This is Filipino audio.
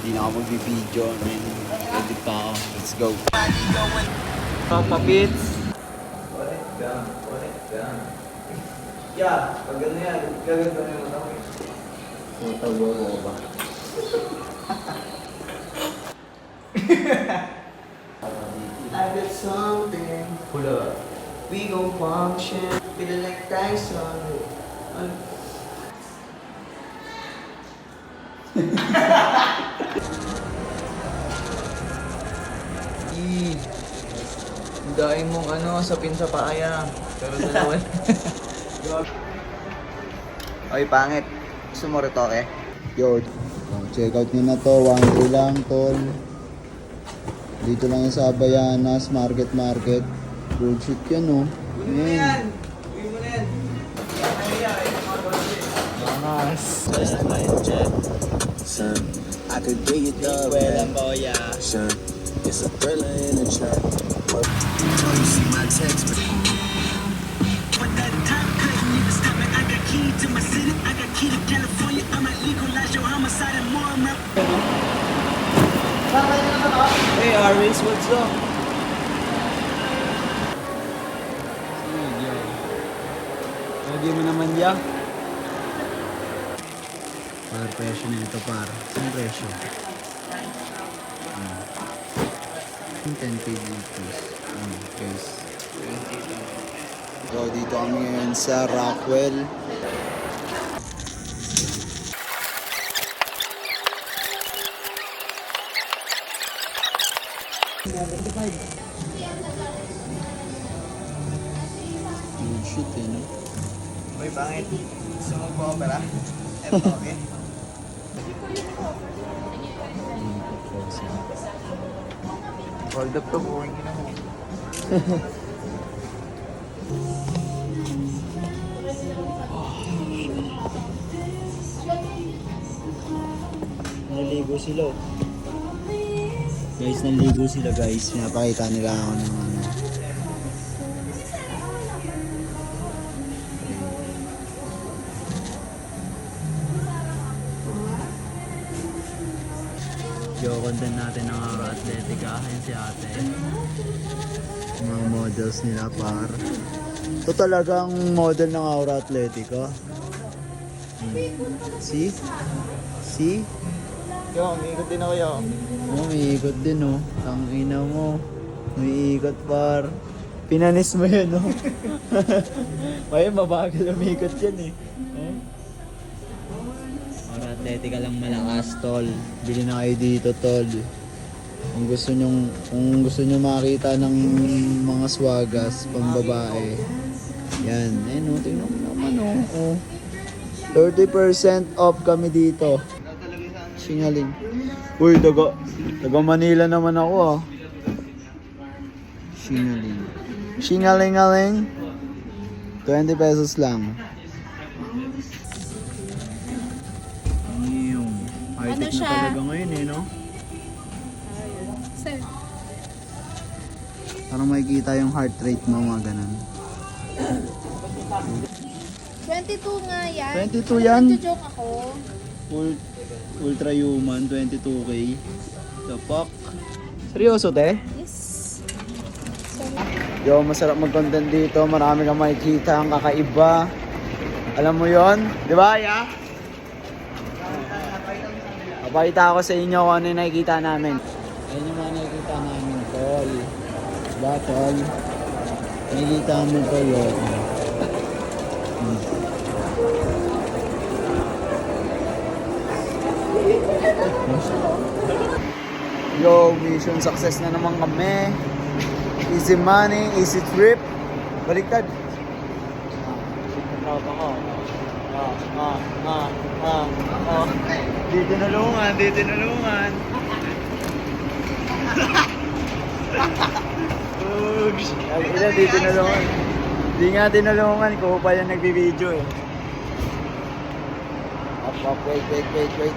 Hindi na ako magbibideo. Edit pa ako. Let's go. Papa Pits. Connect ka. Yeah, pag gano'n yan, gagawin mo yung ako. Tawag mo ba? I got something. Pula. We gon' function. Feeling like Tyson. Daing mong sapin sa paaya. Pero dalawa. Oy, pangit. Gusto mo retoke? Yo, check out nyo na to. 1-3 lang, tol. Dito lang yan sa Abayanas, market. Good shit yan, oh. Man. Son, I could dig it up, son. It's a thriller in a trap. You see my text, but When that top cut, niggas stop it. I got key to my city. I got key to California. I might legalize your homicide and more. I'm Hey Aris, what's up? Lagi mo naman ya. Par presyo na ito, par. Saan presyo? 10k dito. Guys. So, dito kami ngayon sa Rockwell. Oh shit, eh, no? Oy, pangit. Gusto mo pa-opera? Okay. Hold up to buhay ka na mo. Naligo sila. Guys, naligo sila guys. Pinapakita nila ako ng ano. Content natin ng Aura Athletica. Ayan si ate. Mga models nila par. Ito talagang model ng Aura Athletica. See? See? Yo, umiikot din ako yo. Oh, umiikot din oh. Tangina mo. Umiikot par. Pinanis mo yun oh. May mabagal umiikot yan eh. Aura Athletica lang malakas tol. Bili na kayo dito tol. Kung gusto nyo makita ng mga swagas pambabae. Yan. Ayun oh, tingnan mo naman oh. 30% off kami dito. Singaling. Uy, taga Manila naman ako ah. Singaling. Singaling-aling. 20 pesos lang. Yung high-tech na talaga ngayon eh, no? Sir. Parang makikita yung heart rate mo, mga ganun. 22 nga yan. 22 yan? Nagjo-joke ako. Ultra Human, 22k. Tapak. Seryoso, te? Yes. Yo, masarap mag-content dito. Marami kang makikita ang kakaiba. Alam mo yon, di ba, ya? Papakita ako sa inyo kung ano yung nakikita namin. Ayun yung mga nakikita namin, tol. Diba, tol? Nakikita mo ko yun. Yo, mission success na naman kami. Easy money, easy trip. Baliktad. Tropa ko. Di tinulungan. Ila, di tinulungan. Di nga tinulungan ko pa yung nagbibideo eh. Wait.